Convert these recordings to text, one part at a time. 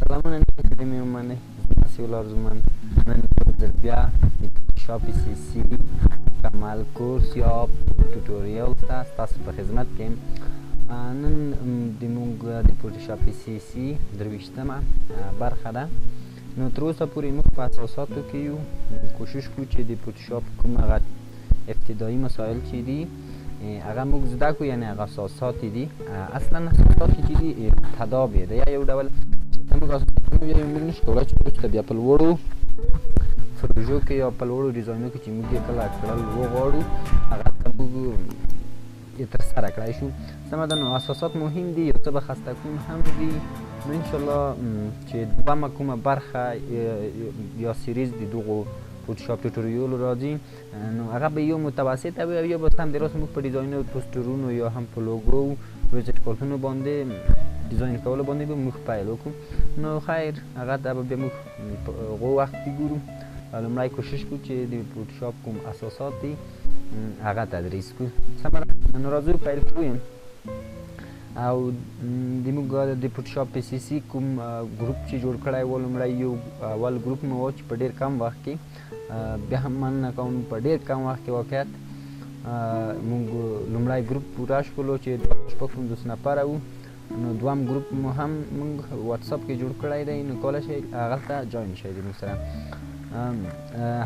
سلامونه نیکې مې ومنئ مسايل ارزومند نن یو ځل بیا د فوتوشاپ سی سی کمال کورس یا ټوټوریال ته ستاسو په خدمت کې یم. نن زموږ د فوتوشاپ سی سی 23مه برخه ده. نو تر اوسه پورې موږ په اساساتو کې یو. کوشش کوو چې د فوتوشاپ کوم هغه ابتدایي مسایل چې دي هغه موږ زده کړو، یعنې هغه اساسات دي. اصلا اساسات چې دي تدابیر ده، یا یو ډول چې موږ اساسات ویلو موږ نشو کولی چې وروسته بیا په لوړو پروژو کې یا په لوړو ډیزاینو کې چې موږ یې کله کړل وغواړو هغه ته موږ یې ترسره کړی شو. سمه ده. نو اساسات مهم دي، یو څه به خسته کوم هم دي. نو انشاءالله چې دویمه کومه برخه یا سیریز د دغو فوتوشاپ ټوټوریالو راځي نو هغه به یو متوسطه وي او یا به هم د راست موږ په ډیزاینو پوسټرونو یا هم په لوګو ویزټ کارتونو باندې ډیزاین کولو باندې به موږ پیل وکړو. نو خیر هغه ته به بیا موږ په هغو وخت کې ګورو. لومړی کوشش کوو چې د فوتوشاپ کوم اساسات دي هغه تدریس کړو. سمه ده. نو راځو پیل کوو. او زموږ د فوتوشاپ په سی سی کوم ګروپ چې جوړ کړی و، لومړی یو اول ګروپ مې و چې په ډېر کم وخت کې بیا هم مننه کوم په ډېر کم وخت کې واقعیت موږ لومړی ګروپ پوره شولو چې 250 نفره وو. نو دویم ګروپ مو هم موږ واتساپ کې جوړ کړی دی. نو کولی شئ هغلته جاین شئ زموږ سره.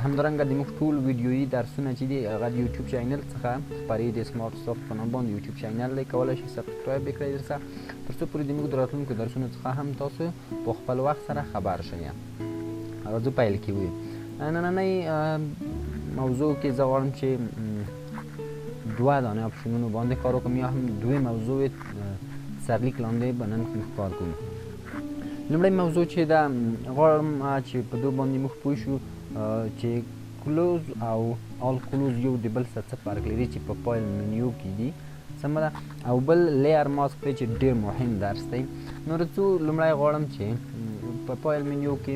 همدارنګه زموږ ټول ویډیویي درسونه چې دي هغه د یوټیوب چینل څخه خپرې د سمارټسافت په نام باندې یوټیوب چینل دی. کولی شئ سابسکرايب یې کړئ درسه تر څو پورې زموږ د راتلونکو درسونو څخه هم تاسو په خپل وخت سره خبر شئ. راځو پیل کوو. نننۍ موضوع کې زه غواړم چې دوه دانې اپشنونو باندې کار وکړم یا هم دوی موضوع سرلیک لاندې به نن موږ کار کوو. لومړی موضوع چې ده غواړم چې په دو باندې موږ پوه شو چې کلوز او آل کلوز یو د بل سره څه فرق لري چې په فایل منیو کې دي. سمه ده. او بل لیر ماسک دی چې ډېر مهم درس دی. نو راځو لومړی غواړم چې په فایل منیو کې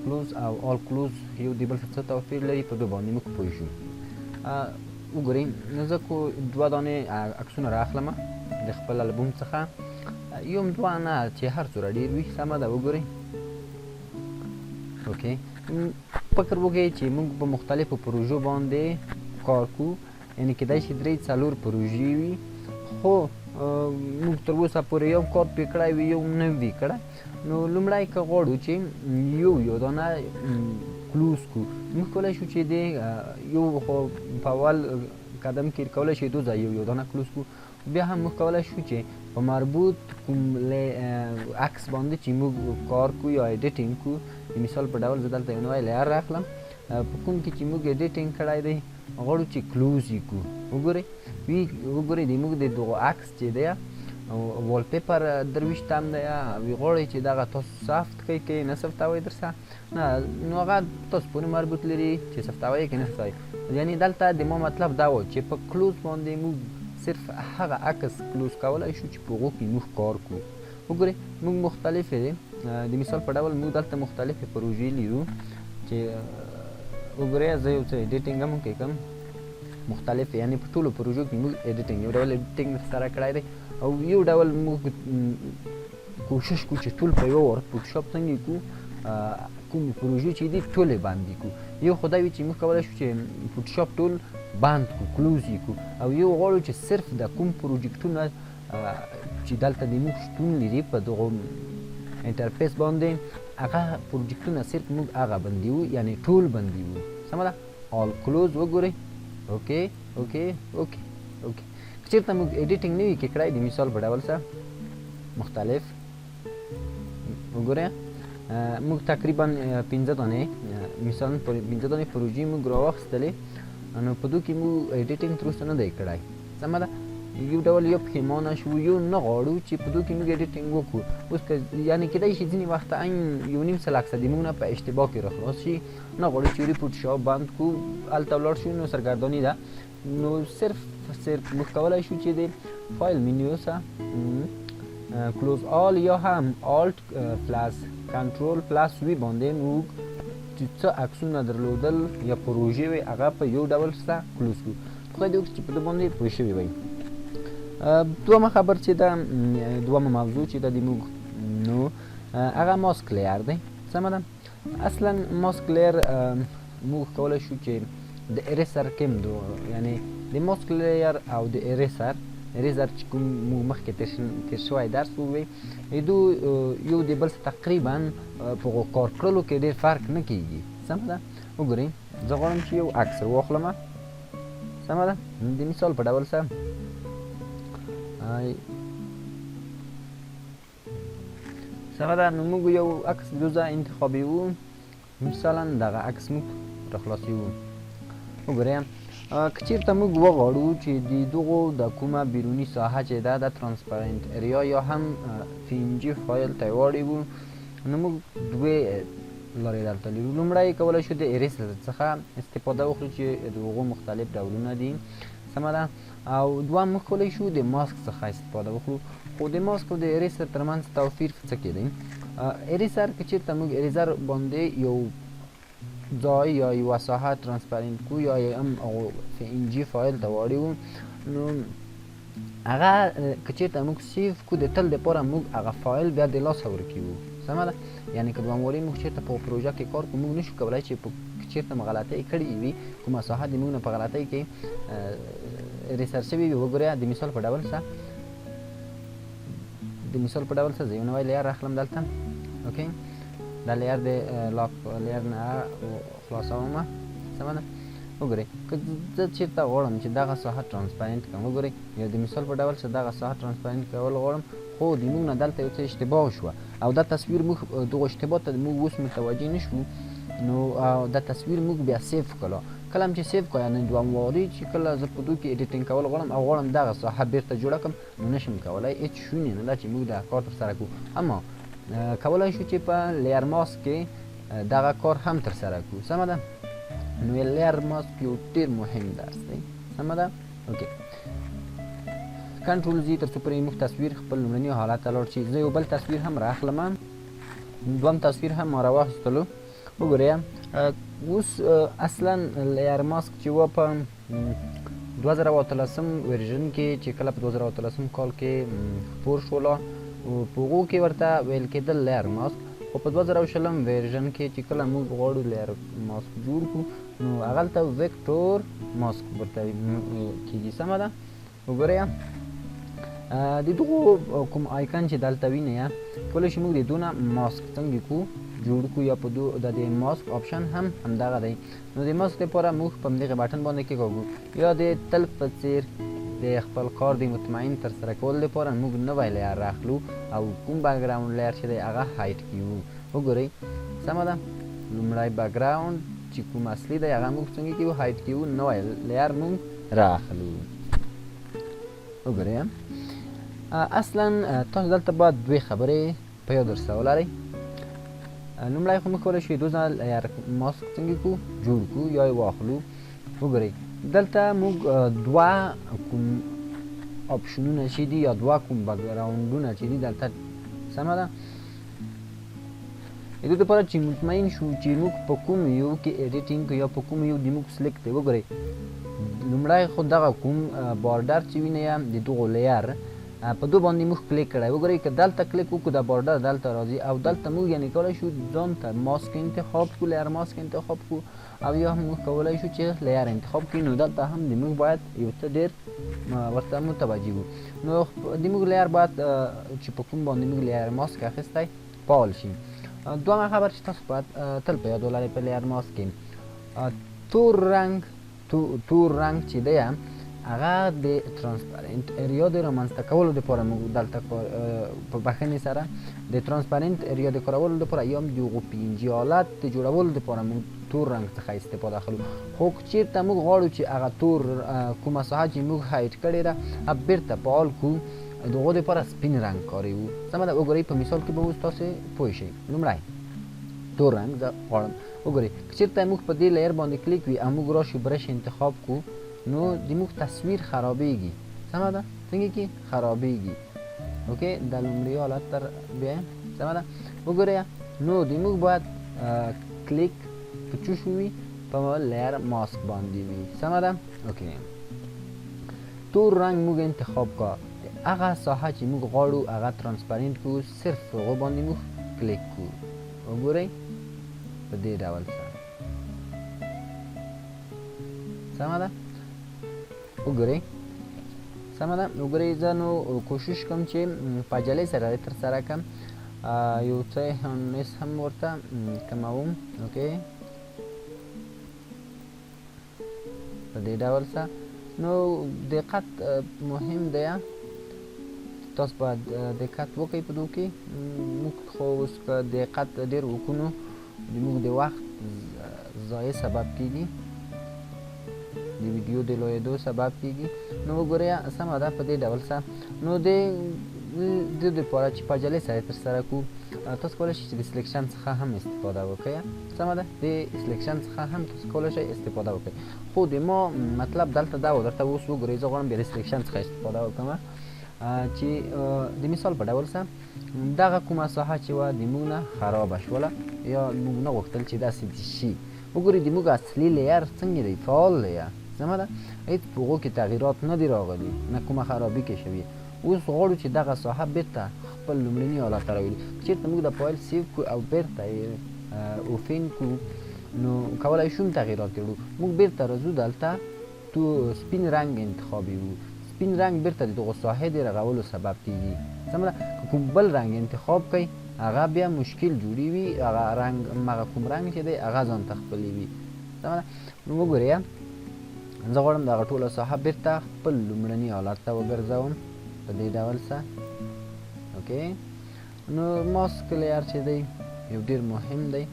کلوز او آل کلوز یو د بل سره څه توپیر لري په دو باندې موږ پوه شو. وګورئ نو زه دوه دانې عکسونه رااخلم د خپل البوم څخه، یو دوه نه چې هر څومره ډېر وي. سمه ده. وګورئ اوکې. فکر وکړئ چې موږ په مختلفو پروژو باندې کار کوو، یعنې کیدای شي 3-4 پروژې وي خو موږ تر اوسه پورې یو کار پرې کړی وي یو نه وي کړی. نو لومړی که غواړو چې یو دانه کلوز کړو موږ کولی شو چې د یو خو په اول قدم کې کولی شو دو ځای یو دانه کلوز کړو. بیا هم موږ کولی شو چې په مربوط کوم عکس باندې چې موږ کار کوو یا ایډیټینګ کوو، د مثال په ډول زه دلته یو نوی لیر راخلم په کوم کې چې موږ ایډیټینګ کړی دی غواړو چې کلوز یې کړو. وګورئ د موږ د دغو عکس چې دی وال پیپر 23 دی وی غواړئ چې دغه تاسو سافت کوئ که نه سفتوئ درسه نه نو هغه تاسو پورې مربوط لري چې سفتوئ که نه سفتوئ. یعنې دلته د ما مطلب دا و چې په کلوز باندې موږ صرف هغه عکس کلوز کولی شو چې په هغو کې موږ کار کوو. وګورئ موږ مختلفې دی د مثال په ډول موږ دلته مختلفې پروژې لرو چې وګورئ زه یو څه ایډیټینګ هم کوم مختلف، یعنې په ټولو پروژو کې موږ ایډیټینګ یو ډول ایډیټینګ سره کړی دی او یو ډول موږ کوشش کوو چې ټول په یو وخت فوتوشاپ څنګه کوو کومې پروژې چې دي ټولې بندې کړو. یو خو دا وي چې موږ کولی شو چې فوتوشاپ ټول بند کړو کلوز یې کړو، او یو غواړو چې صرف د کوم پروجیکټونه چې دلته د موږ شتون لري په دغو انټرفیس باندې هغه پروجیکټونه صرف موږ هغه بندوو، یعنې ټول بندوو. سمه ده. آل کلوز وګورئ. اوکې اوکې اوکې اوکې. که چېرته موږ ایډیټینګ نه وي کې کړی د مثال په ډول سره مختلف وګورئ موږ تقریبا 15 دانې مثلا 15 دانې پروژې موږ راواخیستلې نو په دو کې موږ ایډیټینګ تر اوسه نه دی کړی. سمه ده. یو ډول یو پښیمانه شو یو نه غواړو چې په دو کې موږ ایډیټینګ وکړو. اوس که یعنې کیدای شي ځینې وخته عین یو نیم سل عکسه د موږ نه په اشتباه کې راخلاص شي، نه غواړو چې فوتوشاپ بند کړو هلته ولاړ شو نو سرګرداني ده. نو صرف موږ کولی شو چې د فایل منیو سره کلوز آل یا هم آلت پلس کنټرول پلس وی باندې موږ چې څه عکسونه درلودل یا پروژې وي هغه په یو ډول سره کلوز کړو. خدای دې وکړي چې په دې باندې پوه شوي وئ. دویمه خبر چې ده دویمه موضوع چې ده د موږ نو هغه ماسک لیر دی سمه ده. اصلا ماسک لیر موږ کولی شو چې د اریسر کم دو یعنی د ماسک لیر او د اریسر چې کوم موږ مخکې تیر شوی درس ووی دو یو د بل تقریبا په کار کړلو کې ډېر فرق نه کیږي سمه ده. وګورئ زه غواړم چې یو عکس واخلم سمه ده د مثال په ډول سره سمه ده. نو موږ یو عکس دوزه انتخابوو مثلا دغه عکس موږ راخلاصوو. وګورئ که چېرته موږ وغواړو چې د دغو د کومه بیروني ساحه چې ده د ترانسپرنت اریا یا هم پي ان جي فایل ته یې واړوو نو موږ دوې لارې دلته لرو. لومړی کولی شو د اریسر څخه استفاده وکړو چې د هغو مختلف ډولونه دي سمه ده. او دویم موږ کولی شو د ماسک څخه استفاده وکړو. خو د ماسک او د اریسر ترمنځ توپیر څه کې دی؟ اریسر که چېرته موږ اریزر باندې یو ځای یا یوه ساحه ترانسپرنت کو یا هم پي ان جي فایل ته واړوو نو هغه که چېرته موږ سیف کو د تل دپاره موږ هغه فایل بیا د لاسه ورکوو سمه ده. یعنې که دوامواري موږ چېرته په پروژه کې کار کوو موږ نشو کولی چې چېرته مو غلطۍ کړې وي کومه ساحه د موږ نه په غلطۍ کې ریسر شوې وي. وګورئ د مثال په ډول سره زه یو نوی لیر اخلم دلته اوکې دا لیر د لاک لیر نه خلاصوم سمه ده. وګورئ که زه چېرته غواړم چې دغه ساحه ترانسپرنت کړم وګورئ یو د مثال په ډول سره دغه ساحه ترانسپرنت کول غواړم خو د موږ نه دلته یو څه اشتباه شوه او دا تصویر موږ دغه اشتباه ته موږ اوس متوجه نه شو نو دا تصویر موږ بیا سیف کړه. کله هم چې سیف کړه یعنې دوامواري چې کله زه په دوی کې ایډیټینګ کول غواړم او غواړم دغه ساحه بیرته جوړه کړم نو نشم کولی هېڅ شونې نه ده چې موږ دغه کار ترسره کړو. اما کولی شو چې په لیر ماسک کې دغه کار هم ترسره کړو سمه ده. نو لیر ماسک یو ډېر مهم درس دی سمه ده. اوکې کنټرول زی تر څو پورې موږ تصویر خپل لومړني حالت ته لاړ شي. زه یو بل تصویر هم رااخلم دویم تصویر هم ما راواخیستلو. وګورئ اوس اصلا لیر ماسک چې وه په 2013 ورژن کې چې کله په 2013 کال کې خپور شوله په هغو کې ورته ویل کېدل لیر ماسک خو په 2020 ورژن کې چې کله موږ غواړو لیر ماسک جوړ کړو نو هغلته ویکټور ماسک ورته کېږي سمه ده. وګورئ د دغو کوم آیکن چې دلته وینئ کولی شو موږ د دونه ماسک څنګه کړو جوړ کړو یا په د ماسک آپشن هم همدغه دی. نو د ماسک لپاره موږ په همدغې بټن باندې کېکاږو یا د تل په څېر د خپل کار د مطمئن ترسره کولو لپاره موږ نوی لیر راخلو او کوم بیکګراوند لیر چې دی هغه هایټ کړو. وګورئ سمه ده لومړی بیکګراوند چې کوم اصلي دی هغه موږ څنګه کړو هایټ کړو نوی لیر موږ راخلو. وګورئ اصلا تاسو دلته باید دوې خبرې په یاد ورسره ولرئ. لومړی خو موږ کولی شو دوه لیر ماسک څنګه کړو جوړ کړو یا یې واخلو. وګورئ دلته موږ دوه کوم آپشنونه چې دي یا دوه کوم بیکګراوندونه چې دي دلته سمه ده. د دې لپاره چې مطمئن شو چې موږ په کوم یو کې ایډیټینګ یا په کوم یو د موږ سلیکټ دی. وګورئ لومړی خو دغه کوم بارډر چې وینئ د دغو لیر په دو باندې موږ کلیک کړی. وګورئ که دلته کلیک وکړو دا بارډر دلته راځي او دلته موږ یعنې کولی شو ځان ته ماسک انتخاب کړو لیر ماسک انتخاب کړو او یا هم موږ کولی شو چې لیر انتخاب کړو. نو دلته هم د موږ باید یو څه ډېر ورته متوجه وو. نو د موږ لیر باید چې په کوم باندې موږ لیر ماسک اخیستی فعال شي. دویمه خبر چې تاسو باید تل په یاد ولرئ په لیر ماسک کې تور رنګ چې دی هغه د ترانسپرنت اریا د رامنځته کولو لپاره موږ دلته په بخښنې سره د ترانسپرنت اریا د کارولو لپاره یا هم د هغو پي ان جي حالت د جوړولو لپاره موږ تور رنګ څخه استفاده اخلو. خو چېرته موږ غواړو چې هغه تور کومه ساحه چې موږ هایټ کړې ده بېرته فعال کړو د هغو دپاره سپین رنګ کاروو سمه ده. وګورئ په مثال کې به اوس تاسې پوه شئ. لومړی تور رنګ زه غواړم. وګورئ که چېرته موږ په دې لیر باندې کلیک وي او موږ راشو برش انتخاب کړو نو د موږ تصویر خرابېږي سمه ده. څنګه کې خرابېږي اوکې د لومړي حالت تر بیایم سمه ده. وګورئ نو د موږ باید کلیک په څه شو وي په لیر ماسک باندې وي سمه ده. اوکې تور رنګ موږ انتخاب کړه هغه ساحه چې موږ غواړو هغه ترانسپرنت کړو صرف هغو باندې موږ کلیک کو وګورئ په دې ډول سره سمه ده وګورئ سمه ده وګورئ زه نو کوشش کوم چې په عجلې سره ترسره کړم یو څه نس هم ورته کموم اوکې په دې ډول سره نو دقت مهم دی تاسو باید دقت وکړئ په دې کې موږ خو اوس که دقت ډېر وکړو نو زموږ د وخت ضایع سبب کیږي د ویډیو د لویېدو سبب کیږي نو وګورئ سمه ده په دې ډول سره نو د دې دپاره چې په عجلې سره یې ترسره کړو تاسو کولی شئ چې د سلیکشن څخه هم استفاده وکړئ سمه ده د سلیکشن څخه هم تاسو کولی شئ استفاده وکړئ خو د ما مطلب دلته دا و درته اوس وګورئ زه غواړم بیا د سلیکشن څخه استفاده وکړم چې د مثال په ډول سره دغه کومه ساحه چې وه د موږ نه خرابه شوله یا موږ نه غوښتل چې داسې شي وګورئ د موږ اصلي لیر څنګه دی فعال دی سمه ده هېڅ په هغو کې تغییرات نه دي راغلي نه کومه خرابي کې شوي اوس غواړو چې دغه ساحه بېرته خپل لومړني حالت ته راولي چېرته موږ د فایل سیو کړو او بېرته یې اوپن کړو نو کولی شو تغییرات کړو موږ بېرته راځو دلته تو سپین رنګ انتخابوو سپین رنګ بېرته د دغو ساحې د رغولو سبب کېږي سمه ده که کوم بل رنګ انتخاب کوئ هغه بیا مشکل جوړوي هغه رنګ هغه کوم رنګ چې دی هغه ځان ته خپلوي سمه ده نو وګورئ زه غواړم دغه ټوله ساحه بېرته خپل لومړني حالت ته وګرځوم په دې ډول سره اوکې نو ماسک لیر چې دی یو ډېر مهم دی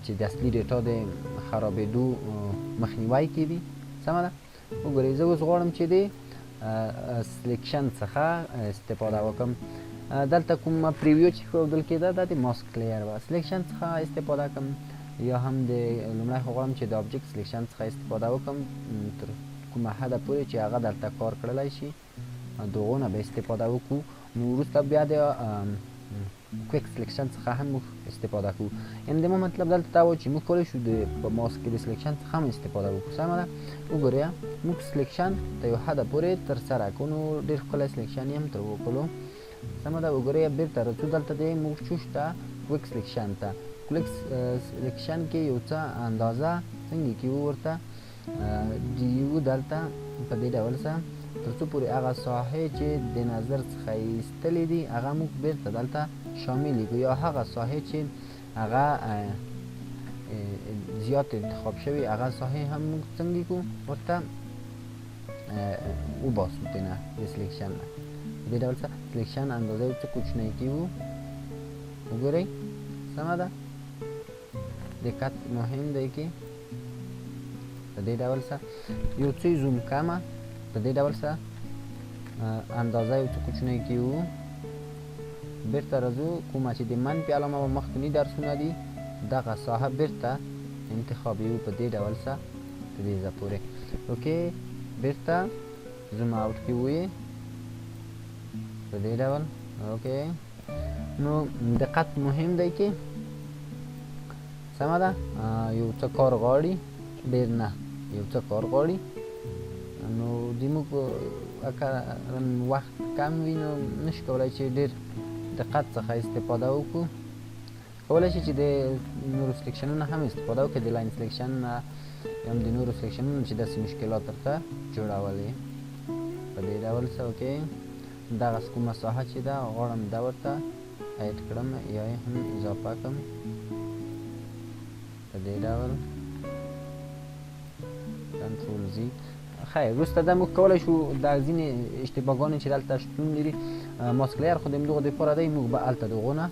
چې د اصلي ډیټا د خرابېدو مخنیوی کوي سمه ده وګورئ زه اوس غواړم چې د سلیکشن څخه استفاده وکړم دلته کومه پریویو چې ښودل کېده دا د ماسک لیر وه سلیکشن څخه استفاده کوم یا هم د لومړی خو غواړم چې د آبجکت سلیکشن څخه استفاده وکړم تر کومه حده پورې چې هغه دلته کار کړلی شي د هغو نه به استفاده وکړو نو وروسته بیا د کویک سلیکشن څخه هم موږ استفاده کوو یعنې د ما مطلب دلته دا و چې موږ کولی شو په ماسک کې د سلیکشن څخه هم استفاده وکړو سمه ده وګورئ موږ سلیکشن ته یو حده پورې ترسره کړو نو ډېر ښکلی سلیکشن یې هم تر وکړو سمه ده وګورئ بېرته راځو دلته د موږ چوش ته کویک سلیکشن ته کویک سلیکشن کې یو څه اندازه څنګه کېږو ورته دیو دلته په دې ډول سره تر څو پورې هغه ساحې چې د نظر څخه ایستلې دي هغه موږ بېرته دلته شامل کړو یا هغه ساحې چې هغه زیات انتخاب شوي هغه ساحې هم موږ څنګه کړو ورته وباسو ترېنه د سلیکشن نه په دې ډول سره سلیکشن اندازه یو څه کوچنی کړو وګورئ سمه ده دقت مهم دی کې په دې ډول سره یو څه زوم کمه په دې ډول سره اندازه یو څه کوچنی کړو بېرته راځو کومه چې د منفي علامه و مخکیني درسونه دي دغه ساحه بېرته انتخابوو په دې ډول سره تر دې ځای پورې اوکې بېرته زوم اوټ کوو یې په دې ډول اوکې نو دقت مهم دی کې سمه ده یو څه کار غواړي ډېر نه یو څه کار غواړي نو زموږ وخت کم وي نو نشو کولی چې ډېر دقت څخه استفاده وکړو کولی شي چې د نورو سلیکشنونه هم استفاده وکړي د لاین سلیکشن نه یا هم د نورو سلیکشنونو چې داسې مشکلات درته جوړولې په دې ډول څه اوکې دغه کومه ساحه چې ده غواړم دا ورته ایډ کړم یا یې هم اضافه کړم په دې ډول کنټرول زی خیر وروسته دا موږ کولی شو دا ځینې اشتباهګانې چې دلته شتون لري ماسک لیر خو د همدغو دپاره دی موږ به هلته د هغو نه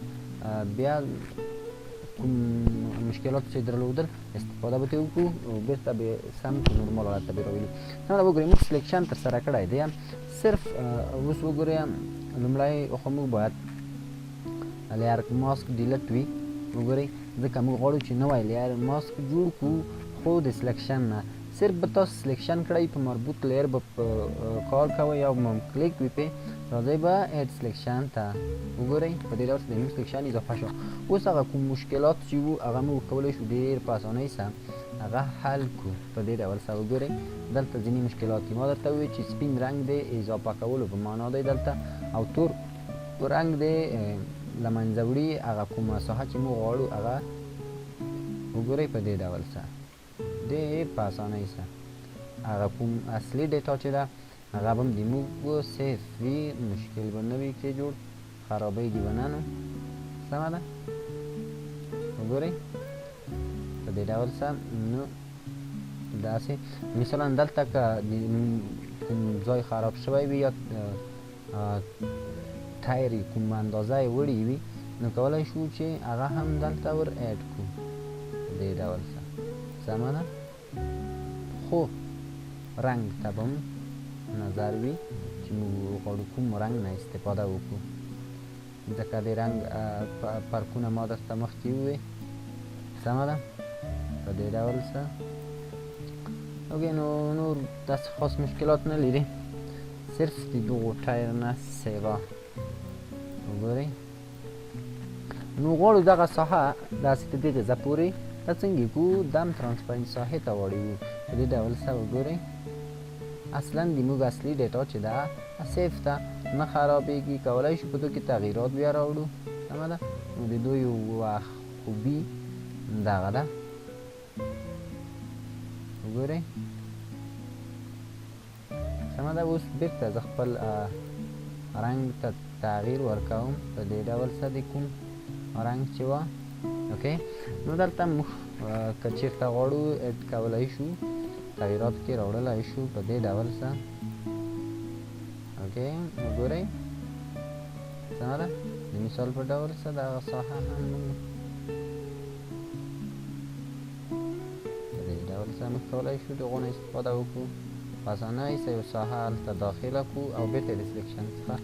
بیا کوم مشکلات چې درلودل استفاده به ترې وکړو بېرته به سم نورمال حالت ته به راولو سمه ده وګورئ موږ سلیکشن ترسره کړی دی صرف اوس وګورئ لومړی خو موږ باید لیر ماسک ډیلټ وي وګورئ ځکه موږ غواړو چې نوی لیر ماسک جوړ کړو خو د سلیکشن نه صرف به تاسو سلیکشن کړئ په مربوط لیر به کار کوئ یا به کلیک وي پې راځئ به ایډ سلیکشن ته وګورئ په دې ډول د موږ سلیکشن اضافه شو اوس هغه کوم مشکلات چې وو هغه موږ کولی شو ډېر په اسانۍ سره هغه حل کړو په دې ډول سره وګورئ دلته ځینې مشکلات دي ما درته وویل چې سپین رنګ د اضافه کولو په معنا دی دلته او تور رنګ د له منځه وړي هغه کومه ساحه چې موږ غواړو هغه وګورئ په دې ډول سره ډېر په اسانۍ سره هغه کوم اصلي ډیټا چې ده هغه به هم د موږ سیف وي مشکل به نه وي کې جوړ خرابېږي به نه نو سمه ده وګورئ په دې ډول سره نو داسې مثلا دلته که کوم ځای خراب شوی وي یا ټایر یې کوم اندازه یې وړې وي نو کولی شو چې هغه هم دلته ور اډ کړو په دې ډول سره سمه ده خو رنګ ته به هم نظر وي چې موږ غواړو کوم رنګ نه استفاده وکړو ځکه د رنګ فرقونه ما درته مخکې وویې سمه ده په دې ډول سره اوکې نو نور داسې خاص مشکلات نه لري صرف د دغو ټایر نه سیوا وګورئ نو غواړو دغه ساحه داسې د دغې ځای پورې دا څنګه کړو دم ترانسپرنټ ساحې ته واړوو په دې ډول سره وګورئ اصلا د موږ اصلي ډیټا چې ده سیف ده نه خرابېږي کولی شو په دو کې تغییرات بیا راوړو سمه ده نو د دوی یوه خوبي دغه ده وګورئ سمه ده اوس بېرته زه خپل رنګ ته تغییر ورکوم په دې ډول سره د کوم رنګ چې وه اوکې نو دلته موږ که چېرته غواړو اډ کولی شو تغییرات کې راوړلی شو په دې ډول سره اوکې وګورئ سمه ده د مثال په ډول سره دغه ساحه هم موږ په دې ډول سره موږ کولی شو د هغو نه استفاده وکړو په اسانۍ سره یو ساحه هلته داخله کړو او بېرته د سلیکشن څخه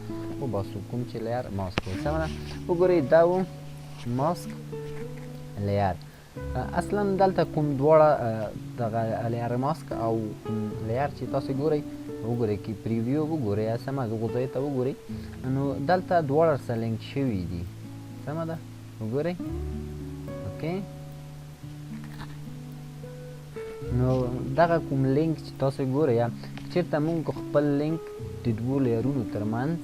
وباسو کوم چې لیر ماسک وي سمه ده وګورئ دا و ماسک لیر اصلا دلته کوم دواړه دغه لیر ماسک او لیر چې تاسو ګورئ وګورئ کې پریویو وګورئ سمه دغو ځای ته وګورئ نو دلته دواړه سره لینک شوي دي سمه ده وګورئ اوکې نو دغه کوم لینک چې تاسو ګورئ چېرته موږ خپل لینک د دوو لیرونو ترمنځ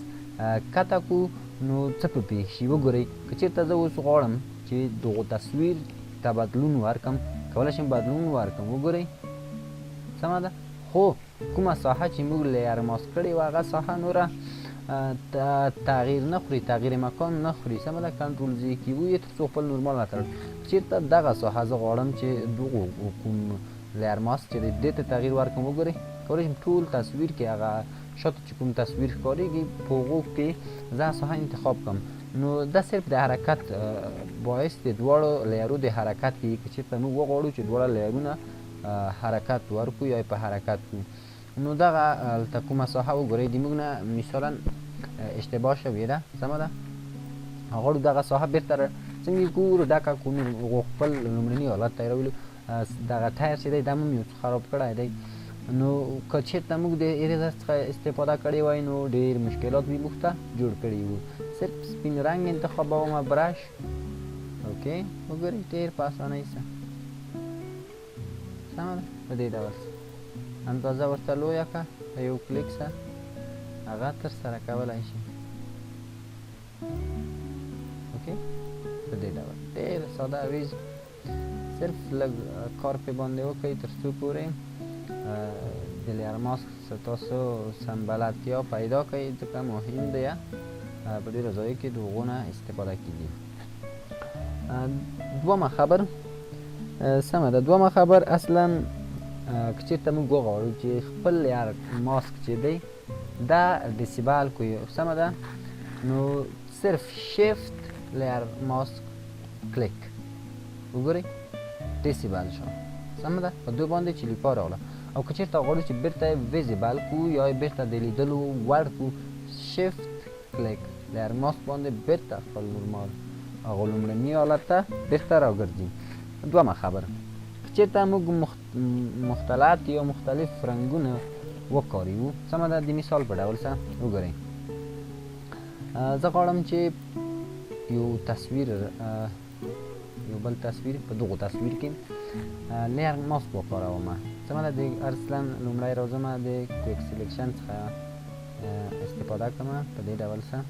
کته کړو نو څه به پېښ شي وګورئ که چېرته زه اوس غواړم چې دغو تصویر ته بدلون ورکړم کولی شم بدلون ورکړم وګورئ سمه ده خو کومه ساحه چې موږ لیر ماسک کړې وه هغه ساحه نوره تغییر نه خوري تغییر مکان نه خوري سمه ده کنټرول زی کې وي تر څو خپل نورمال راته چېرته دغه ساحه زه غواړم چې دغو کوم لیر ماسک چې دې ته تغییر ورکړم وګورئ کولی شم ټول تصویر کې هغه شاته چې کوم تصویر ښکارېږي په هغو کې زه ساحه انتخاب کړم نو دا صرف د حرکت باعث د دواړو لیرو د حرکت کېږي که چېرته موږ وغواړو چې دواړه لیرونه حرکت ورکړو یا په حرکت کړو نو دغه هلته کومه ساحه وګورئ د موږ نه مثالا اشتباه شوې ده سمه ده غواړو دغه ساحه بېرته څنګه ګورو دا که کوم خپل لومړني حالت ته یې راولو دغه ټایر چې دی دا هم یو څه خراب کړی دی نو که چېرته موږ د اریزر څخه استفاده کړې وای نو ډېر مشکلات به موږ ته جوړ کړي وو صرف سپین رنګ انتخابومه برش اوکې وګورئ ډېر په اسانۍ سره سمه ده په دې ډول اندازه ورته لویه کړه په یو کلیک سره هغه ترسره کولی شي اوکې په دې ډول ډېر ساده او ایزي صرف لږ کار پې باندې وکړئ تر څو پورې د لیر ماسک ستاسو سم بلدتیا پیدا کړئ ځکه مهم دی په ډېرو ځایو کې د هغو نه استفاده کېږي دومه خبر سمه ده دومه خبر اصلا که چېرته موږ وغواړو چې خپل لیر ماسک چې دی دا ډیسیبل کړو سمه ده نو صرف شیفت لیر ماسک کلیک وګورئ ډیسیبل شو سمه ده په دوی باندې چې لپاره راغله او که چېرته غواړو چې بېرته یې ویزیبل کړو یا یې بېرته د لیدلو وړ کړو شیفت کلیک لیر ماسک باندې بېرته خپل نورمال هغه لومړني حالت ته بېرته راګرځي دومه خبره که چېرته موږ مختلط یا مختلف رنګونه وکاریو سمه ده د مثال په ډول سره وګورئ زه غواړم چې یو تصویر یو بل تصویر په دغو تصویر کې لیر ماسک وکاروم سمه ده د اصلا لومړی راځم د کویک سلیکشن څخه استفاده کوم په دې ډول سره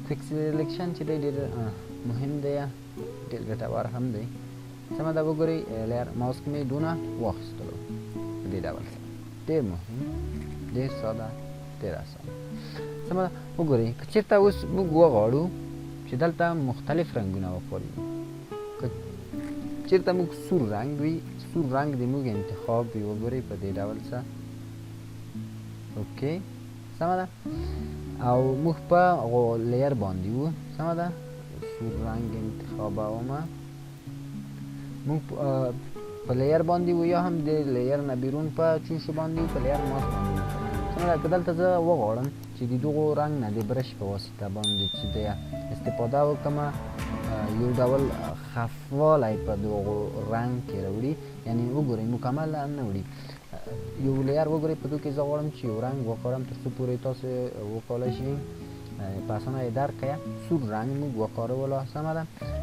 کویک سلیکشن چې دی ډېر مهم دی ډېر ګټور هم دی سمه ده وګورئ لیر ماسک مې دونه واخیستلو په دې ډول سره ډېر مهم ډېر ساده ډېر اسان سمه ده وګورئ که چېرته اوس موږ وغواړو چې دلته مختلف رنګونه وکاروو که چېرته موږ سور رنګ وي سور رنګ د موږ انتخاب وي وګورئ په دې ډول سره اوکې سمه ده او موږ په لیر باندې وو سمه ده سور رنګ انتخابومه موږ په لیر باندې وو یا هم د لیر نه بیرون په چوشو باندې وو په لیر ماسک باندې وو سمه ده که دلته زه وغواړم چې د دغو رنګ نه د برش په واسطه باندې چې د استفاده وکړمه یو ډول خفوالی په دغو رنګ کې راوړي یعنې وګورئ مکمل نه وړي یو لیر وګورئ په دو کې زه غواړم چې یو رنګ وکاروم تر څو پورې تاسو وکولی شئ په اسانه یې درک کړه سور رنګ موږ وکارولو سمه ده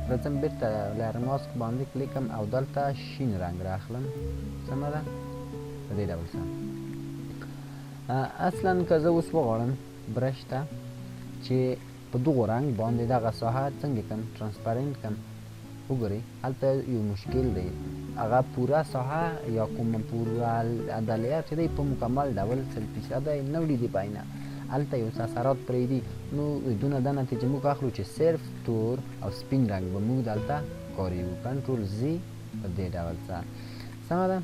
راځم بېرته لیر ماسک باندې کلیکم او دلته شین رنګ راخلم سمه ده په دې ډول سره اصلا که زه اوس وغواړم برش ته چې په دغو رنګ باندې دغه ساحه څنګه کړم ترانسپرنټ کړم وګورئ هلته یو مشکل دی هغه پوره ساحه یا کومه پوره د لیر چې دی په مکمل ډول 100% نه وړي د پاینه هلته یو څه اثرات پرېږدي نو دونه دا نتیجه موږ اخلو چې صرف تور او سپین رنګ به موږ دلته کاروو کنټرول زی په دې ډول سره سمه ده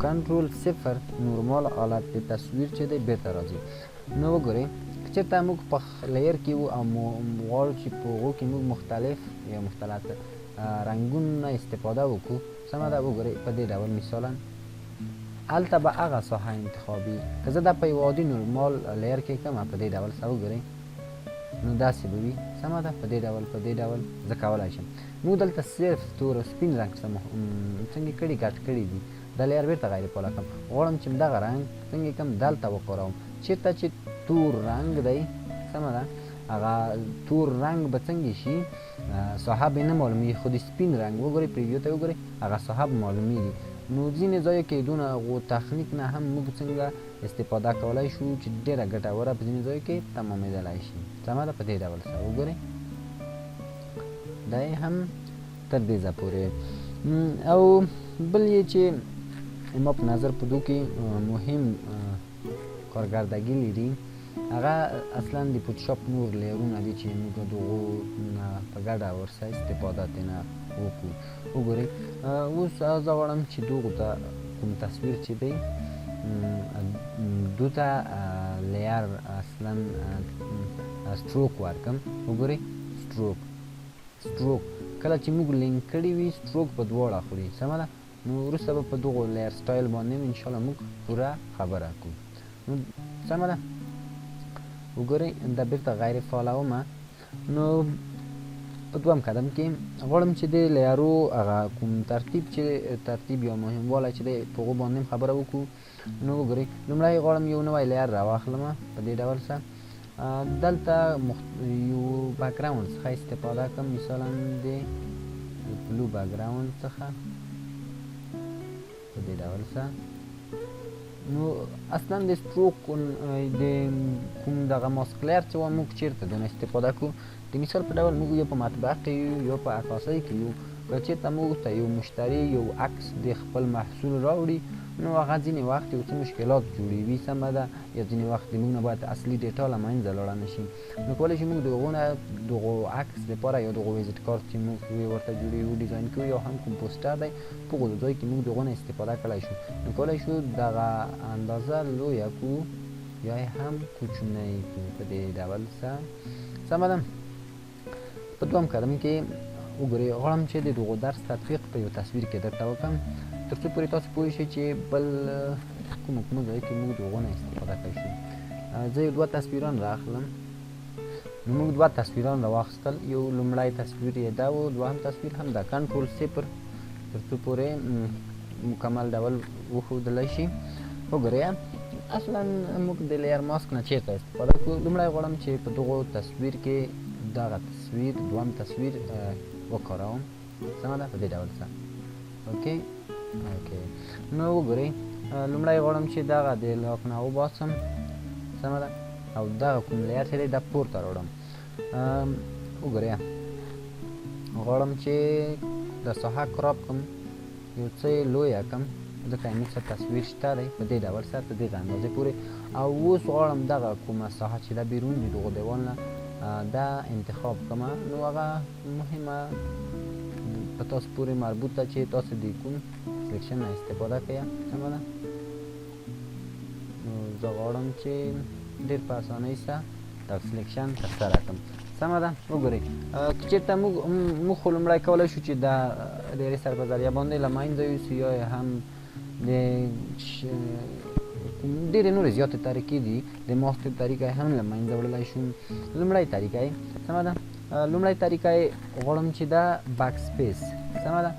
کنټرول صفر نورمال حالت د تصویر چې دی بېرته راځي نو وګورئ که چېرته موږ په لیر کې وو او غواړو چې په هغو کې موږ مختلف یا مختلف رنګونه استفاده وکړو سمه ده وګورئ په دې ډول مثالا هلته به هغه ساحه انتخابي که زه دا په یو عادي نورمال لیر کې کړم په دې ډول سره وګورئ نو داسې به وي سمه ده په دې ډول زه کولی شم موږ دلته صرف تور او سپین رنګ څنګه کړي ګډ کړي دي دا لیر بیرته غیر فعاله کړم غواړم چې دغه رنګ څنګه کړم دلته وکاروم چېرته چې تور رنګ دی سمه ده هغه تور رنګ به څنګه شي ساحه به نه معلومیږي خو د سپین رنګ وګورئ پریویو ته وګورئ هغه ساحه به معلومیږي نو ځینې ځایو کې دونه هغو تخنیک نه هم موږ څنګه استفاده کولی شو چې ډېره ګټوره په ځینې ځایو کې تمامېدلی شي سمه ده په دې ډول سره وګورئ دا یې هم تر دې ځایه پورې او بل یې چې زما په نظر په دو کې مهم کارکردګي لري هغه اصلا د فوتوشاپ نور لیرونه دي چې موږ دغو نه په ګډه ورسره استفاده ترېنه وکړو وګورئ اوس زه غواړم چې دغو ته کوم تصویر چې دی دو ته لیر اصلا سټروک ورکړم وګورئ سټروک کله چې موږ لینک کړي وي سټروک په دواړه خوري سمه ده نو وروسته به په دغو لیر سټایل باندې انشاءالله موږ پوره خبره کوو نو سمه ده وګورئ دا بیرته غیر فعالومه نو په دویم قدم کې غواړم چې د لیرو هغه کوم ترتیب یا مهموالی چې دی په هغو باندې هم خبره وکړو نو وګورئ لومړی غواړم یو نوی لیر راواخلمه په دې ډول سره دلته یو بکګراوند څخه استفاده کوم مثالا د بلو بکګراوند څخه په دې ډول سره نو اصلا د سټروک د کوم دغه ماسک لیر چې موږ چېرته دونه استفاده کوو د مثال په ډول موږ یو په مطبعه کې یو یا په عکاسۍ کې یو که چېرته موږ ته یو مشتری یو عکس د خپل محصول راوړي نو هغه ځینې وخت یو څه مشکلات جوړوي سمه ده یا ځینې وخت د موږ نه باید اصلي ډیټا له منځه لاړه نه شي نو کولی شو موږ د هغو نه دغو عکس دپاره یا دغو ویزیټ کارت چې موږ ورته جوړوو ډیزاین کوو یا هم کوم پوسټر دی په هغو ځای کې موږ د هغو نه استفاده کولی شو نو کولی شو دغه اندازه لویه کړو یا هم کوچنی کړو په دې ډول سره سمه ده په دویم قدم کې وګورئ غواړم چې د دغو درس تطبیق په یو تصویر کې درته وکړم تر څو پورې تاسو پوه شئ چې بل کومو ځای کې موږ د هغو نه استفاده کولی شو زه یو دوه تصویران رااخلم نو موږ دوه تصویران راواخیستل یو لومړی تصویر یې دا و دوهم تصویر هم دا کنټرول صفر تر څو پورې مکمل ډول وښودلی شي وګورئ اصلا موږ د لیر ماسک نه چېرته استفاده کوو لومړی غواړم چې په دغو تصویر کې دغه تصویر دویم تصویر وکاروم سمه ده په دې ډول سره اوکې نو وګورئ لومړی غواړم چې دغه د لاک نه وباسم سمه ده او دغه کوم لیر چې دی دا پورته راوړم وګورئ غواړم چې د ساحه کراپ کړم یو څه یې لویه کړم ځکه موږ سره تصویر شته دی په دې ډول سره تر دغه اندازې پورې او اوس غواړم دغه کومه ساحه چې ده بیرون د دغو دیوال نه دا انتخاب کړم نو هغه مهمه په تاسو پورې مربوط ده چې تاسو د کوم سلیکشن نه استفاده کوئ سمه ده نو زه غواړم چې ډېر په اسانۍ سره دا سلیکشن ترسره کړم سمه ده وګورئ که چېرته موږ خو لومړی کولی شو چې دا د ریسر په ذریعه باندې له منځه یوسو یا هم د ډېرې نورې زیاتې طریقې دي د ماسک طریقه یې هم له منځه وړلی شو لومړی طریقه یې سمه ده لومړی طریقه یې غواړم چې دا بک سپیس سمه ده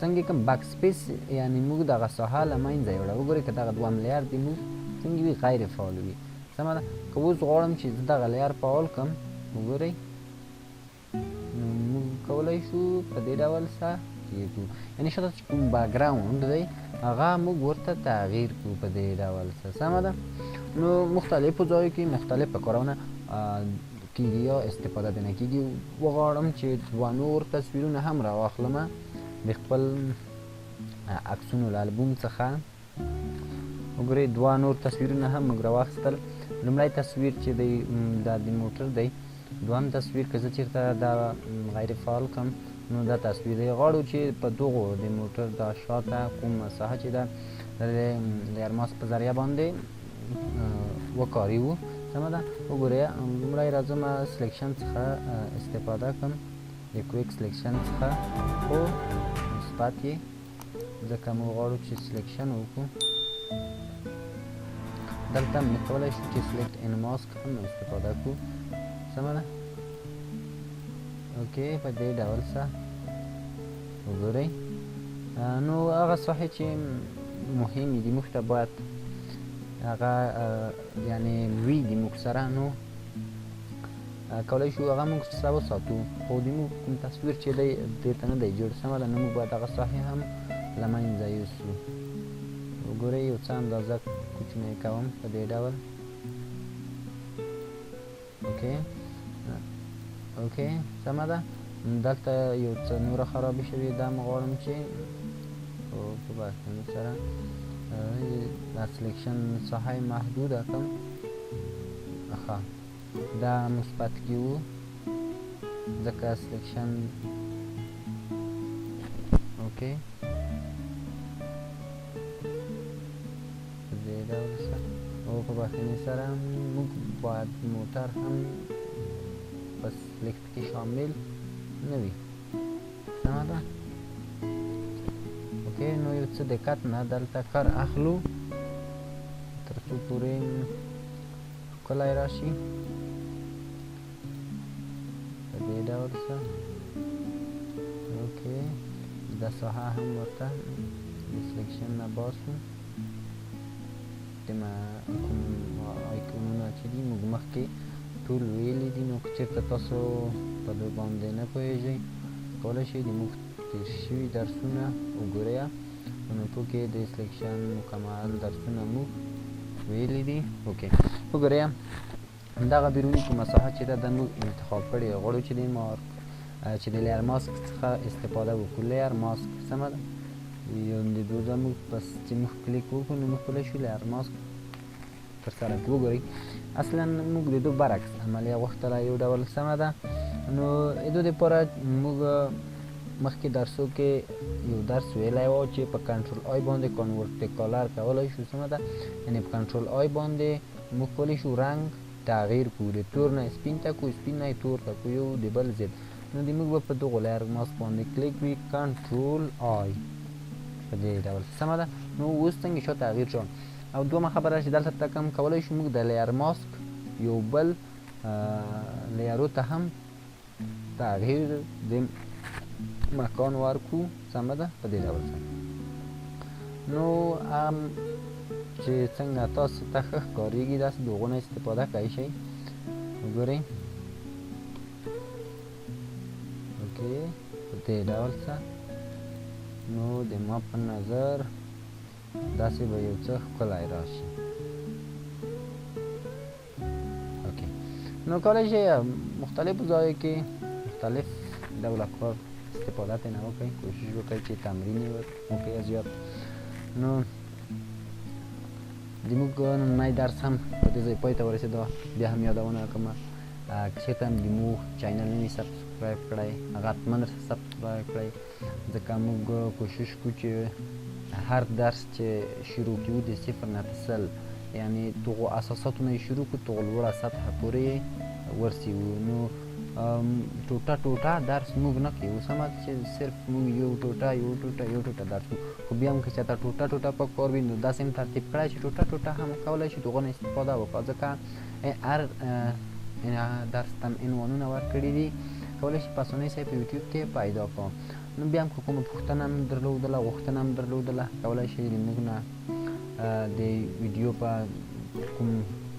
څنګه کوم بک سپیس یعنې موږ دغه ساحه له منځه یې وړه وګورئ که دغه دویم لیر دی موږ څنګه وي غیر فعال وي سمه ده که اوس غواړم چې زه دغه لیر فعال کړم وګورئ نو موږ کولی شو په دې ډول سره کېږو یعنې شاته چې کوم بکګراوند دی هغه موږ ورته تغییر کړو په دې ډول سره سمه ده نو مختلفو ځایو کې مختلف په کارونه کېږي یا استفاده ترې نه کېږي وغواړم چې دوه نور تصویرونه هم راواخلم د خپل عکسونو له البوم څخه وګورئ دوه نور تصویرونه هم موږ راواخیستل لومړی تصویر چې دی دا د موټر دی دویم تصویر که زه چېرته دا غیر فعال کړم نو دا تصویر دی غواړو چې په دغو د موټر دا شاته کومه ساحه چې ده د ارماس په ذریعه باندې وکاریو سمه ده وګورئ لومړی راځم سلیکشن څخه استفاده کړم د کویک سلیکشن څخه خو مثبت یې ځکه موږ غواړو چې سلیکشن وکړو دلته موږ کولی شو چې سلیکټ ان ماسک هم استفاده کړو سمه ده اوکې په دې ډول سره وګورئ نو هغه ساحې چې مهمې دي موږ ته باید هغه یعنې وي د موږ سره نو کولی شو هغه موږ سره وساتو خو د موږ کوم تصویر چې دی دې ته نه دی جوړ سمه ده نو موږ باید هغه ساحې هم له منځه یوسو وګورئ یو څه اندازه کوچنی کوم په دې ډول اوکې سمه ده دلته یو څه نوره خرابې شوې دا مو غواړم چې په باسنۍ سره دا سلیکشن ساحه یې محدوده کړم ښه دا مثبت کې وو ځکه سلیکشن اوکې په دې ډول سره او په باسنۍ سره موږ باید موټر هم په سلیکټ کې شامل نه وي سمه ده اوکې نو یو څه دقت نه دلته کار اخلو تر څو پورې ښکلی راشي په دې ډول سره اوکې دا ساحه هم ورته د سلیکشن نه باسو کوم آیکونونه چې دي موږ مخکې ټول ویلي دي نو که چېرته تاسو په دې باندې نه پوهېږئ کولی شئ د موږ تېر شوي درسونه وګورئ نو ټول کې د سلیکشن مکمل درسونه موږ ویلي دي اوکې وګورئ همدغه بیروني کومه ساحه چې ده دا موږ انتخاب کړې غواړو چې چې د لیر ماسک څخه استفاده وکړو لیر ماسک سمه ده یو د دوه موږ بس چې موږ کلیک وکړو نو موږ کولی شو لیر ماسک ترسره کړو وګورئ اصلا موږ د دو برعکس عملیه غوښتله یو ډول سمه ده نو د دې دپاره موږ مخکې درسو کې یو درس ویلی و چې په کنټرول آی باندې کنورټ د کالر کولی شو سمه ده یعنې په کنټرول آی باندې موږ کولی شو رنګ تغییر کړو د تور نه سپین ته کړو سپین نه تور ته کړو یو د بل ضد نو د موږ به په دغو لیر ماسک باندې کلیک وي کنټرول آی په دې ډول سمه ده نو اوس څنګه شو تغییر شو او دومره خبره چې دلته ته کم کولی شو موږ د لیر ماسک یو بل لیرو ته هم تغییر د مکان ورکو سمه ده په دې ډول سره نو چې څنګه تاسو ته ښه ښکارېږي داسې د هغو نه استفاده کولی شئ وګورئ اوکې په دې ډول سره نو د ما په نظر داسې به یو څه ښکلی راشي اوکې نو کولای شئ مختلفو ځایو کې مختلف ډوله کار استفاده ترې وکړئ، کوشش وکړئ چې تمرین یې وکړئ زیات. نو زموږ نننی درس هم په دې ځای پای ته ورسېده. بیا هم یادونه کوم که چېرته هم زموږ چینل نه وي سابسکرايب کړی، هغه حتما درسره سابسکرايب کړئ، ځکه موږ کوشش کوو چې هر درس چې شروع کوو د صفر نه تر سل، یعنې دغو اساساتو نه یې شروع کړو، دغو لوړه سطحه پورې ورسوو. نو ټوټه درس موږ نه کوو، سمه ده چې صرف موږ یو ټوټه درس کوو. خو بیا هم که چېرته ټوټه په کار وي نو داسې هم ترتیب کړی چې ټوټه هم کولی شي د هغو نه استفاده وکړه، ځکه هر درس ته عنوانونه ورکړي دي، کولی شي په اسانۍ سره په یوټیوب کې پیدا کړو. نو بیا هم که کومه پوښتنه هم درلودله، غوښتنه هم درلودله، کولی شئ د موږ نه د ویډیو په کوم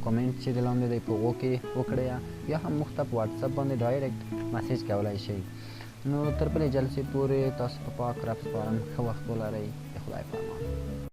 کامنټ چې د لاندې دی په هغو کې وکړئ، یا هم موږ ته په واتساپ باندې ډایرکټ مسیج کولی شئ. نو تر بلې جلسې پورې تاسو په پاک رب سپارم، ښه وخت ولرئ. د خدای په امان.